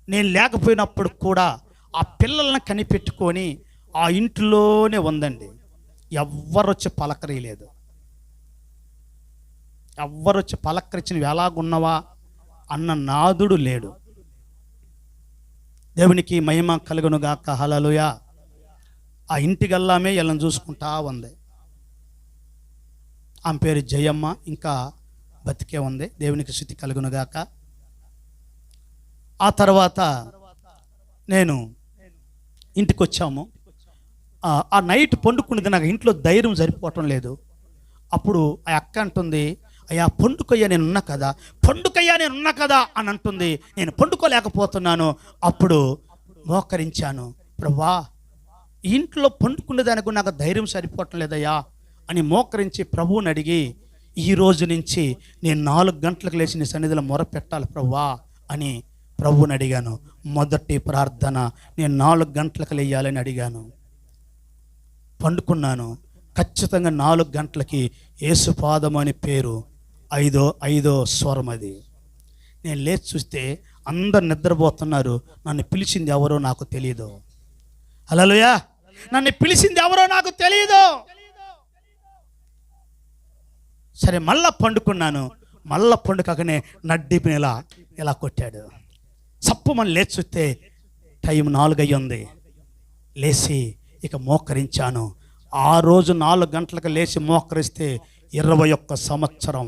నేను లేకపోయినప్పుడు కూడా ఆ పిల్లల్ని కనిపెట్టుకొని ఆ ఇంట్లోనే ఉందండి. ఎవ్వరు వచ్చి పలకరియలేదు, ఎవ్వరు వచ్చి పలకరించిన ఎలాగున్నవా అన్న నాదుడు లేడు. దేవునికి మహిమ కలుగును గాక, హల్లెలూయా. ఆ ఇంటిగల్లామే వీళ్ళని చూసుకుంటా ఉంది. ఆమె పేరు జయమ్మ, ఇంకా బతికే ఉంది. దేవునికి స్తుతి కలుగును గాక. ఆ తర్వాత నేను ఇంటికి వచ్చాము. ఆ నైట్ పండుకున్నది, నాకు ఇంట్లో ధైర్యం సరిపోవటం లేదు. అప్పుడు ఆ అక్క అంటుంది, అయ్యా పండుకయ్యా నేనున్నా కదా అని అంటుంది. నేను పండుకోలేకపోతున్నాను. అప్పుడు మోకరించాను, ప్రభువా ఇంట్లో పండుకునేదానికి నాకు ధైర్యం సరిపోవటం లేదయ్యా అని మోకరించి ప్రభువుని అడిగి, ఈ రోజు నుంచి నేను 4 గంటలకు లేచి నీ సన్నిధిలో మొరపెట్టాలి ప్రభువా అని ప్రభువుని అడిగాను. మొదటి ప్రార్థన నేను 4 గంటలకు లేయాలని అడిగాను. పండుకున్నాను. ఖచ్చితంగా 4 గంటలకి యేసుపాదం అని పేరు, ఐదో స్వరం అది. నేను లేచి చూస్తే అందరు నిద్రపోతున్నారు. నన్ను పిలిచింది ఎవరో నాకు తెలియదు. హల్లెలూయా. నన్ను పిలిచింది ఎవరో నాకు తెలియదు. సరే మళ్ళా పండుకున్నాను. మళ్ళా పండుకనే నడ్డిని ఇలా కొట్టాడు. చప్పుమని లేచి చూస్తే టైం 4 అయ్యింది. లేచి ఇక మోకరించాను. ఆ రోజు 4 గంటలకు లేచి మోకరిస్తే 21 సంవత్సరం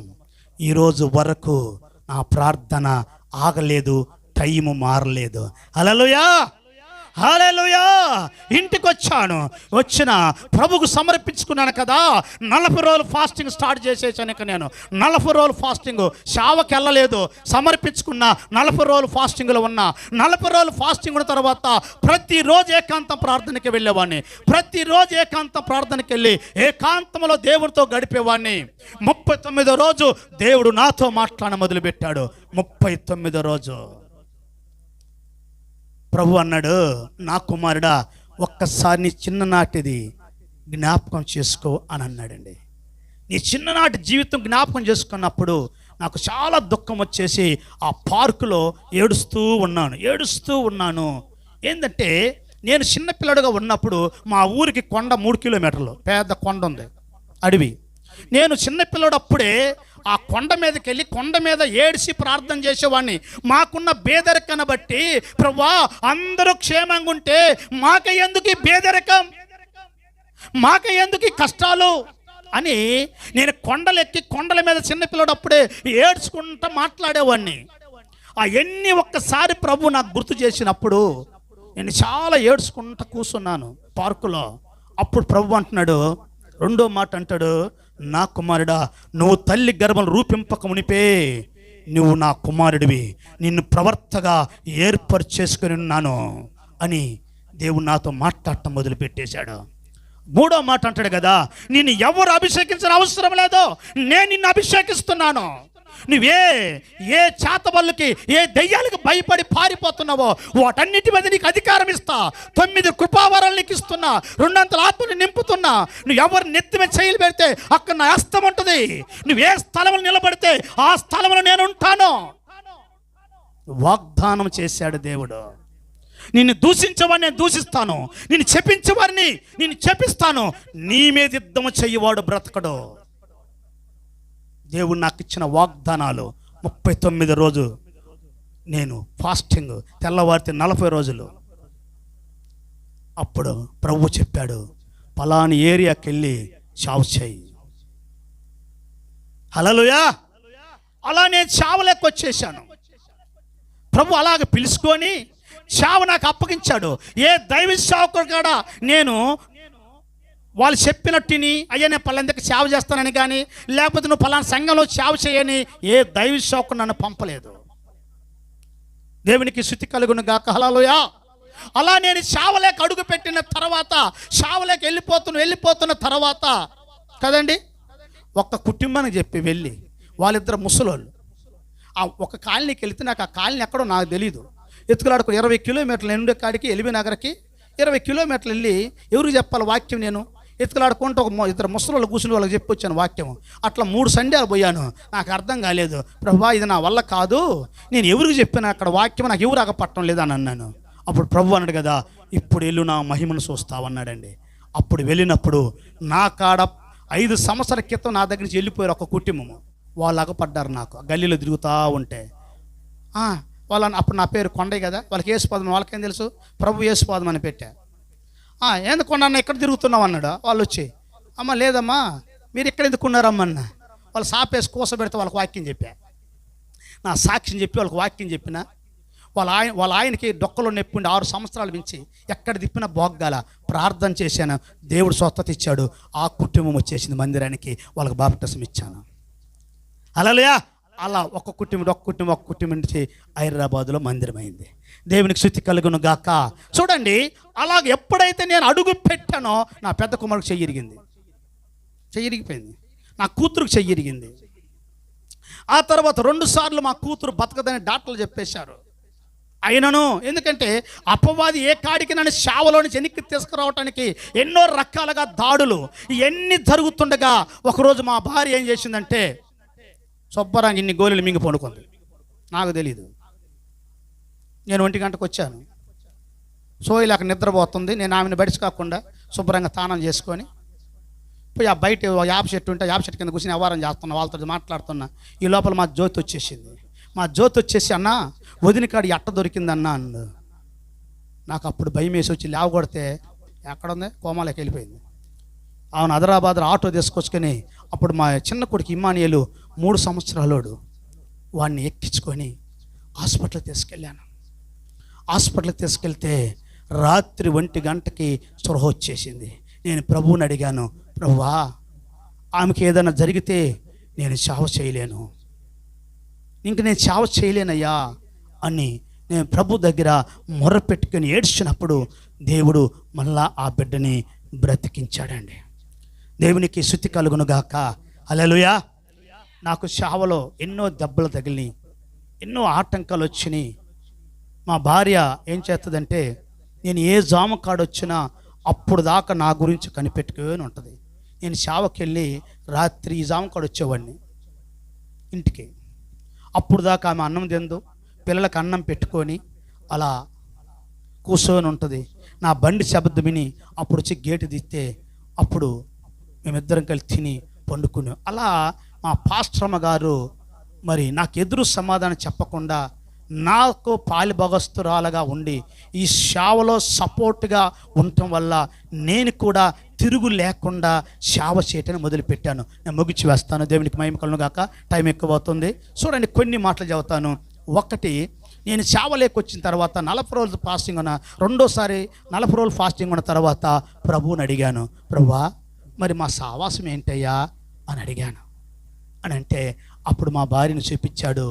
ఈరోజు వరకు నా ప్రార్థన ఆగలేదు, టైము మారలేదు. హల్లెలూయా. హల్లెలూయా. ఇంటికి వచ్చిన ప్రభుకు సమర్పించుకున్నాను కదా, 40 రోజులు ఫాస్టింగ్ స్టార్ట్ చేసేసాను. ఇక నేను 40 రోజులు ఫాస్టింగ్, సేవకి వెళ్ళలేదు, సమర్పించుకున్నా. 40 రోజులు ఫాస్టింగ్లో ఉన్నా. 40 రోజులు ఫాస్టింగ్ ఉన్న తర్వాత ప్రతిరోజు ఏకాంతం ప్రార్థనకి వెళ్ళేవాడిని. ప్రతిరోజు ఏకాంతం ప్రార్థనకి వెళ్ళి ఏకాంతంలో దేవుడితో గడిపేవాడిని. 39వ రోజు దేవుడు నాతో మాట్లాడ మొదలుపెట్టాడు. 39వ రోజు ప్రభు అన్నాడు, నా కుమారుడా, ఒక్కసారి నీ చిన్ననాటిది జ్ఞాపకం చేసుకో అని అన్నాడండి. నీ చిన్ననాటి జీవితం జ్ఞాపకం చేసుకున్నప్పుడు నాకు చాలా దుఃఖం వచ్చేసి ఆ పార్కులో ఏడుస్తూ ఉన్నాను. ఏంటంటే నేను చిన్నపిల్లడుగా ఉన్నప్పుడు మా ఊరికి కొండ 3 కిలోమీటర్లు పెద్ద కొండ ఉంది, అడవి. నేను చిన్నపిల్లడప్పుడే ఆ కొండ మీదకి వెళ్ళి కొండ మీద ఏడిసి ప్రార్థన చేసేవాడిని. మాకున్న బేదరికను బట్టి, ప్రభువా అందరూ క్షేమంగా ఉంటే మాక ఎందుకు ఈ బేదరికం, మాక ఎందుకు ఈ కష్టాలు అని నేను కొండలెక్కి కొండల మీద చిన్నపిల్లడప్పుడే ఏడ్చుకుంటూ మాట్లాడేవాడిని. అవన్నీ ఒక్కసారి ప్రభు నాకు గుర్తు చేసినప్పుడు నేను చాలా ఏడ్చుకుంటూ కూర్చున్నాను పార్కులో. అప్పుడు ప్రభు అంటున్నాడు, రెండో మాట అంటాడు, నా కుమారుడా, నువ్వు తల్లి గర్భం రూపింపక మునిపే నువ్వు నా కుమారుడివి, నిన్ను ప్రవర్తగా ఏర్పరిచేసుకుని ఉన్నాను అని దేవుడు నాతో మాట్లాడటం మొదలుపెట్టేశాడు. మూడో మాట అంటాడు కదా, నిన్ను ఎవరు అభిషేకించిన అవసరం లేదో నేను నిన్ను అభిషేకిస్తున్నాను. నువ్వే చేతబళ్ళకి, ఏ దయ్యాలకు భయపడి పారిపోతున్నావో వాటన్నిటి మీద నీకు అధికారం ఇస్తా. 9 కృపావరాలు నీకు ఇస్తున్నా, 200 ఆత్మని నింపుతున్నా. నువ్వు ఎవరు నెత్తి మీద చేయలు పెడితే అక్కడ నా హస్తం ఉంటుంది. నువ్వు ఏ స్థలంలో నిలబడితే ఆ స్థలంలో నేను ఉంటాను. వాగ్దానం చేశాడు దేవుడు. నిన్ను దూషించేవాడిని నేను దూషిస్తాను, నిన్ను చెప్పించేవారిని నేను చెప్పిస్తాను. నీ మీద యుద్ధము చెయ్యవాడు బ్రతకడు. దేవుడు నాకు ఇచ్చిన వాగ్దానాలు. 39వ రోజు నేను ఫాస్టింగ్, తెల్లవారితే 40 రోజులు. అప్పుడు ప్రభు చెప్పాడు, పలాని ఏరియాకి వెళ్ళి చావు చేయి. హల్లెలూయా. అలా నేను చావలేక వచ్చేసాను. ప్రభు అలాగ పిలుచుకొని చావు నాకు అప్పగించాడు. ఏ దైవ సేవకుడు కూడా నేను వాళ్ళు చెప్పినట్టుని అయ్యా నేను పలాందరికి సేవ చేస్తానని కానీ, లేకపోతే నువ్వు పలానా సంఘంలో సేవ చేయని ఏ దైవ సేవకుడు నన్ను పంపలేదు. దేవునికి స్తుతి కలుగును గాక. హల్లెలూయా. అలా నేను సేవలేక అడుగు పెట్టిన తర్వాత, సేవలేక వెళ్ళిపోతున్న తర్వాత కదండి, ఒక్క కుటుంబానికి చెప్పి వెళ్ళి, వాళ్ళిద్దరు ముసలోళ్ళు ఆ ఒక కాలనీకి వెళితే, నాకు ఆ కాలనీ ఎక్కడో నాకు తెలీదు. ఎత్తుకులాడుకో 20 కిలోమీటర్లు ఎండే కాడికి ఎల్బీ నగర్కి 20 కిలోమీటర్లు వెళ్ళి ఎవరికి చెప్పాలి వాక్యం? నేను ఎత్తుకులాడుకుంటూ ఒక 2 ముసలోళ్ళు కూర్చుని వాళ్ళకి చెప్పొచ్చాను వాక్యం. అట్లా 3 సండేలు పోయాను. నాకు అర్థం కాలేదు. ప్రభువా ఇది నా వల్ల కాదు, నేను ఎవరికి చెప్పినా అక్కడ వాక్యం నాకు ఎవరు అగపట్టడం లేదని అన్నాను. అప్పుడు ప్రభు అన్నాడు కదా, ఇప్పుడు వెళ్ళు నా మహిమను చూస్తావన్నాడండి. అప్పుడు వెళ్ళినప్పుడు నా కాడ 5 సంవత్సరాల క్రితం నా దగ్గర నుంచి వెళ్ళిపోయారు ఒక కుటుంబము. వాళ్ళు అగపడ్డారు. నాకు గల్లీలో తిరుగుతూ ఉంటే వాళ్ళని, అప్పుడు నా పేరు కొండయ్య కదా, వాళ్ళకి యేసుపాదం, వాళ్ళకేం తెలుసు, ప్రభు యేసుపాదం అని పెట్టా. ఎందుకు కొండన్న ఎక్కడ తిరుగుతున్నావు అన్నాడు. వాళ్ళు వచ్చి, అమ్మ లేదమ్మా మీరు ఎక్కడ ఎందుకున్నారమ్మన్న. వాళ్ళు సాపేసి కూసబెడితే వాళ్ళకి వాక్యం చెప్పా. నా సాక్ష్యం చెప్పి వాళ్ళకి వాక్యం చెప్పిన. వాళ్ళ ఆయనకి డొక్కలో నొప్పి 6 సంవత్సరాలు మించి ఎక్కడ తిప్పినా బోగ్గాల ప్రార్థన చేశాను. దేవుడు స్వస్థత ఇచ్చాడు. ఆ కుటుంబం వచ్చేసింది మందిరానికి. వాళ్ళకి బాప్టిజం ఇచ్చాను. హల్లెలూయా. అలా ఒక కుటుంబం నుంచి హైదరాబాదులో మందిరం అయింది. దేవునికి స్తుతి కలుగును గాక. చూడండి, అలాగ ఎప్పుడైతే నేను అడుగు పెట్టానో నా పెద్ద కుమారుడికి చెయ్యిరిగిపోయింది, నా కూతురుకి చెయ్యిరిగింది. ఆ తర్వాత 2 సార్లు మా కూతురు బతకదని డాక్టర్లు చెప్పేశారు. అయినను ఎందుకంటే అపవాది ఏ కాడికి నన్ను సేవలో నుంచి వెనక్కి తీసుకురావటానికి ఎన్నో రకాలుగా దాడులు ఇవన్నీ జరుగుతుండగా ఒకరోజు మా భార్య ఏం చేసిందంటే, శుభ్రంగా ఇన్ని గోళీలు మింగి పడుకుంది. నాకు తెలీదు. నేను 1 గంటకు వచ్చాను. సోయిలాక నిద్రపోతుంది. నేను ఆమెను బడిచి కాకుండా శుభ్రంగా స్నానం చేసుకొని పోయి ఆ బయట యాప చెట్టు ఉంటే యాప చెట్టు కింద కూర్చొని వ్యవహారం చేస్తున్నా, వాళ్ళతో మాట్లాడుతున్నా. ఈ లోపల మా జ్యోతి వచ్చేసింది. మా జ్యోతి వచ్చేసి, అన్న వదిన కాడి అట్ట దొరికిందన్నా అన్న. నాకు అప్పుడు భయం వేసి వచ్చి లేవగొడితే ఎక్కడుంది, కోమాలోకి వెళ్ళిపోయింది. అవును, హైదరాబాద్ ఆటో తీసుకొచ్చుకొని అప్పుడు మా చిన్న కొడుకు ఇమ్మానియేలు 3 సంవత్సరాలోడు, వాడిని ఎక్కించుకొని హాస్పిటల్కి తీసుకెళ్ళాను. హాస్పిటల్కి తీసుకెళ్తే రాత్రి 1 గంటకి స్పృహ వచ్చేసింది. నేను ప్రభువుని అడిగాను, ప్రభువా ఆమెకి ఏదైనా జరిగితే నేను సేవ చేయలేను, ఇంక నేను సేవ చేయలేనయ్యా అని నేను ప్రభు దగ్గర మొర్ర పెట్టుకొని ఏడ్చినప్పుడు దేవుడు మళ్ళా ఆ బిడ్డని బ్రతికించాడండి. దేవునికి స్తుతి కలుగును గాక. హల్లెలూయా. నాకు సేవలో ఎన్నో దెబ్బలు తగిలినాయి, ఎన్నో ఆటంకాలు వచ్చినాయి. మా భార్య ఏం చేస్తుందంటే, నేను ఏ జామ కాడొచ్చినా అప్పుడు దాకా నా గురించి కనిపెట్టుకొని ఉంటుంది. నేను సేవకి వెళ్ళి రాత్రి ఈ జామ కాడ వచ్చేవాడిని ఇంటికి. అప్పుడు దాకా ఆమె అన్నం తిందు, పిల్లలకు అన్నం పెట్టుకొని అలా కూర్చొని ఉంటుంది. నా బండి శబ్దం విని అప్పుడు వచ్చి గేటు తీస్తే అప్పుడు మేమిద్దరం కలిసి తిని పండుకున్నాం. అలా మా పాస్టరమ్మ గారు మరి నాకు ఎదురు సమాధానం చెప్పకుండా నాకు పాలిభగస్తురాలుగా ఉండి ఈ సేవలో సపోర్ట్గా ఉండటం వల్ల నేను కూడా తిరుగు లేకుండా సేవ చేయటాన్ని మొదలుపెట్టాను. నేను ముగించి వేస్తాను. దేవునికి మహిమ కలుగును గాక. టైం ఎక్కువ అవుతుంది. చూడండి, కొన్ని మాటలు చెబుతాను. ఒకటి, నేను సేవలోకి వచ్చిన తర్వాత 40 రోజులు ఫాస్టింగ్ ఉన్న, రెండోసారి 40 రోజులు ఫాస్టింగ్ ఉన్న తర్వాత ప్రభువుని అడిగాను, ప్రభువా మరి మా సావాసం ఏంటయ్యా అని అడిగాను. అని అంటే అప్పుడు మా భార్యను చూపించాడు.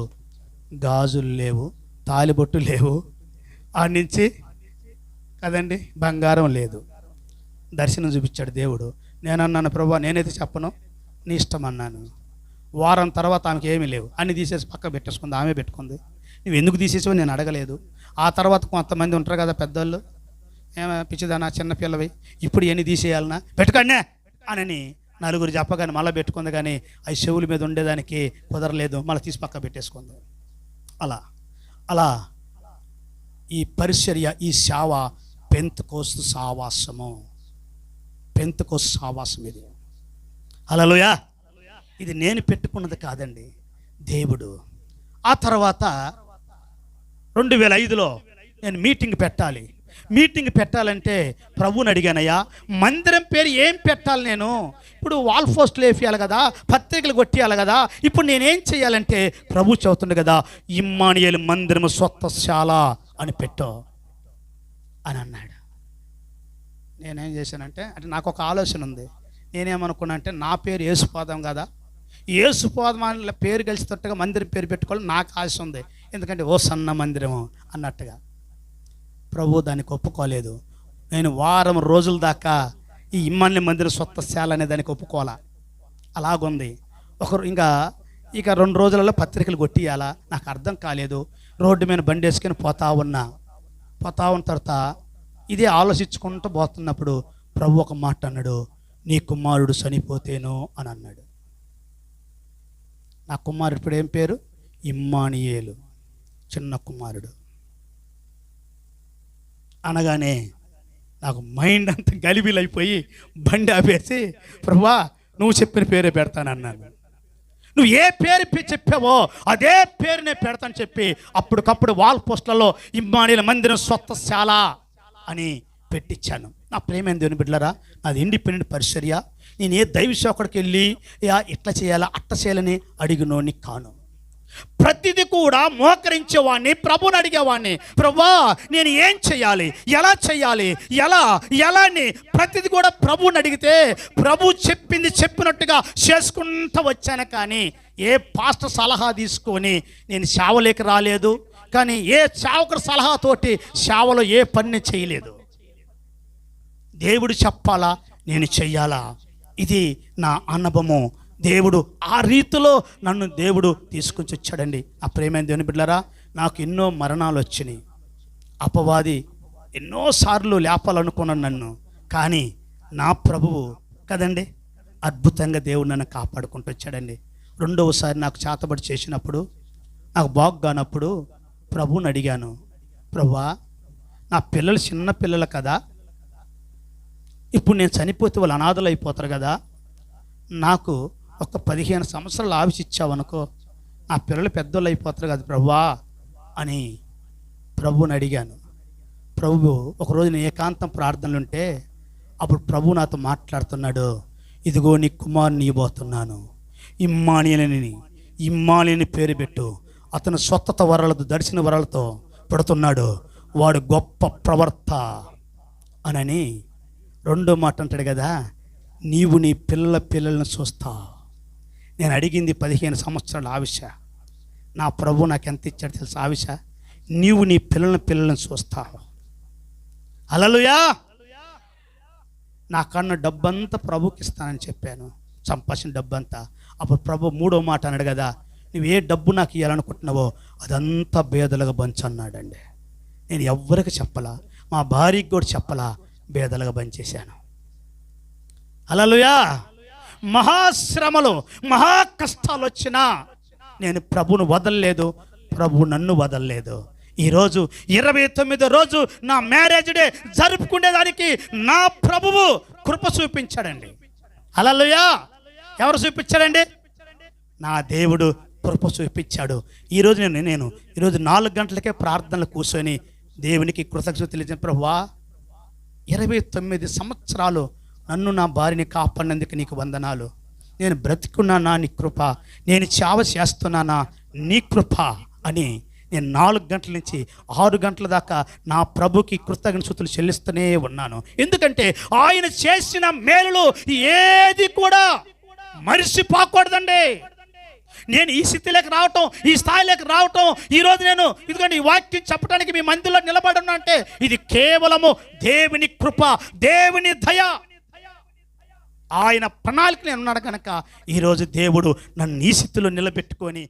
గాజులు లేవు, తాలిబొట్టు లేవు, ఆడి నుంచి కదండి బంగారం లేదు. దర్శనం చూపించాడు దేవుడు. నేనన్నాను, ప్రభువా నేనైతే చెప్పను, నీ ఇష్టం అన్నాను. వారం తర్వాత ఆమెకి ఏమీ లేవు, అన్ని తీసేసి పక్క పెట్టేసుకుంది. ఆమె పెట్టుకుంది. నువ్వు ఎందుకు తీసేసావు నేను అడగలేదు. ఆ తర్వాత కొంతమంది ఉంటారు కదా పెద్దోళ్ళు, ఏమో పిచ్చిదానా చిన్నపిల్లవి, ఇప్పుడు ఎన్ని తీసేయాలన్నా పెట్టుకోండి అని నలుగురు చెప్పగానే మళ్ళీ పెట్టుకుంది. కానీ అవి చెవుల మీద ఉండేదానికి కుదరలేదు, మళ్ళీ తీసి పక్క పెట్టేసుకుంది. అలా అలా ఈ పరిచర్య, ఈ సేవ పెంతెకోస్తు సావాసము, పెంతెకోస్తు సావాసం ఇది. హల్లెలూయా. ఇది నేను పెట్టుకున్నది కాదండి, దేవుడు. ఆ తర్వాత 2005లో నేను మీటింగ్ పెట్టాలంటే ప్రభువుని అడిగానయ్యా, మందిరం పేరు ఏం పెట్టాలి నేను? ఇప్పుడు వాల్ పోస్టులు వేయాలి కదా, పత్రికలు కొట్టేయాలి కదా, ఇప్పుడు నేనేం చేయాలంటే ప్రభు చెబుతుండే కదా, ఇమ్మానుయేలు మందిరము స్వస్థశాల అని పెట్టు అని అన్నాడు. నేనేం చేశానంటే, నాకు ఒక ఆలోచన ఉంది. నేనేమనుకున్నా అంటే, నా పేరు యేసుపాదం కదా, యేసుపాదం అనే పేరు కలిసినట్టుగా మందిరం పేరు పెట్టుకోవాలని నాకు ఆశ ఉంది. ఎందుకంటే ఓ సన్న మందిరము అన్నట్టుగా. ప్రభు దానికి ఒప్పుకోలేదు. నేను వారం రోజుల దాకా ఈ ఇమ్మానుయేలు మందిరం స్వస్థశాల అనే దానికి ఒప్పుకోవాలా. అలాగుంది. ఇక 2 రోజులలో పత్రికలు కొట్టియాలా. నాకు అర్థం కాలేదు. రోడ్డు మీద బండి వేసుకొని పోతా ఉన్న తర్వాత ఇదే ఆలోచించుకుంటూ పోతున్నప్పుడు ప్రభు ఒక మాట అన్నాడు, నీ కుమారుడు చనిపోతేను అని అన్నాడు. నా కుమారుడు ఇప్పుడు ఏం పేరు? ఇమ్మానుయేలు, చిన్న కుమారుడు. అనగానే నాకు మైండ్ అంతా గలిబిలైపోయి బండి ఆపేసి, ప్రభువా నువ్వు చెప్పిన పేరే పెడతానన్నాను. నువ్వు ఏ పేరు చెప్పావో అదే పేరునే పెడతాను చెప్పి అప్పటికప్పుడు వాల్ పోస్టులలో ఇమ్మానుయేలు మందిరం స్వస్థశాల అని పెట్టించాను. నా ప్రేమైన దేవుని బిడ్డలారా, నాది ఇండిపెండెంట్ పరిచర్య. నేను ఏ దైవ సేవకుడికి వెళ్ళి ఇట్లా చేయాలా అట్లా చేయాలని అడిగినోని కాను. ప్రతిదీ కూడా మోకరించేవాడిని, ప్రభుని అడిగేవాడిని, ప్రభువా నేను ఏం చేయాలి, ఎలా చేయాలి, ఎలా అని ప్రతిదీ కూడా ప్రభుని అడిగితే ప్రభు చెప్పింది చెప్పినట్టుగా చేసుకుంటూ వచ్చాను. కానీ ఏ పాస్టర్ సలహా తీసుకొని నేను సేవలోకి రాలేదు. కానీ ఏ సేవకుడి సలహాతోటి సేవలో ఏ పని చేయలేదు. దేవుడు చెప్పాలా, నేను చెయ్యాలా, ఇది నా అనుభవము. దేవుడు ఆ రీతిలో నన్ను దేవుడు తీసుకొని వచ్చాడండి. ఆ ప్రేమైన దేవుని బిడ్డలారా, నాకు ఎన్నో మరణాలు వచ్చినాయి. అపవాది ఎన్నోసార్లు లేపాలనుకున్నాను నన్ను. కానీ నా ప్రభువు కదండి అద్భుతంగా దేవుడు నన్ను కాపాడుకుంటూ వచ్చాడండి. రెండవసారి నాకు చేతబడి చేసినప్పుడు, నాకు బాగుగానప్పుడు ప్రభువుని అడిగాను, ప్రభువా నా పిల్లలు చిన్న పిల్లలు కదా, ఇప్పుడు నేను చనిపోతే వాళ్ళు అనాథలు అయిపోతారు కదా, నాకు ఒక 15 సంవత్సరాలు ఆవిసి ఇచ్చావనుకో, నా పిల్లలు పెద్దోళ్ళు అయిపోతారు కదా ప్రభువా అని ప్రభువుని అడిగాను. ప్రభు ఒకరోజు నేను ఏకాంతం ప్రార్థనలు ఉంటే అప్పుడు ప్రభు నాతో మాట్లాడుతున్నాడు, ఇదిగో నీ కుమారుని ఇవ్వబోతున్నాను, ఇమ్మానుయేలుని పేరు పెట్టు, అతను స్వస్థత వరాలతో దర్శన వరాలతో పడుతున్నాడు, వాడు గొప్ప ప్రవర్త అనని రెండో మాట అంటాడు కదా, నీవు నీ పిల్లలను చూస్తావు. నేను అడిగింది 15 సంవత్సరాల ఆవిష. నా ప్రభు నాకు ఎంత ఇచ్చాడు తెలుసా ఆవిష? నీవు నీ పిల్లలను చూస్తావు. హల్లెలూయా. నా కన్నా డబ్బంతా ప్రభుకి ఇస్తానని చెప్పాను, సంపాదించిన డబ్బంతా. అప్పుడు ప్రభు మూడో మాట అన్నాడు కదా, నువ్వు ఏ డబ్బు నాకు ఇవ్వాలనుకుంటున్నావో అదంతా బేదలుగా పంచన్నాడండి. నేను ఎవ్వరికి చెప్పలా, మా భార్యకి కూడా చెప్పలా, బేదలుగా పంచేశాను. హల్లెలూయా. మహాశ్రమలు మహా కష్టాలు వచ్చినా నేను ప్రభువును వదలలేదు, ప్రభు నన్ను వదలలేదు. ఈరోజు 29వ రోజు నా మ్యారేజ్ డే జరుపుకునేదానికి నా ప్రభువు కృప చూపించాడండి. హల్లెలూయా. ఎవరు చూపించాడండి? నా దేవుడు కృప చూపించాడు. ఈరోజు నేను ఈరోజు 4 గంటలకే ప్రార్థనలు కూర్చొని దేవునికి కృతజ్ఞత తెలియజేసిన, ప్రభువా 29 సంవత్సరాలు నన్ను నా భార్యని కాపాడినందుకు నీకు వందనాలు. నేను బ్రతికున్నానా నీ కృప, నేను చావ చేస్తున్నానా నీ కృప అని నేను 4 గంటల నుంచి 6 గంటల దాకా నా ప్రభుకి కృతజ్ఞతలు చెల్లిస్తూనే ఉన్నాను. ఎందుకంటే ఆయన చేసిన మేలులు ఏది కూడా మరిచిపోకూడదండి. నేను ఈ స్థితిలోకి రావటం, ఈ స్థాయిలోకి రావటం, ఈరోజు నేను ఇదిగోండి ఈ వాక్యం చెప్పడానికి మీ మందిలో నిలబడున్నా అంటే ఇది కేవలము దేవుని కృప, దేవుని దయ. ఆయన ప్రణాళిక నేను ఉన్నాడు కనుక ఈరోజు దేవుడు నన్ను ఈ స్థితిలో నిలబెట్టుకొని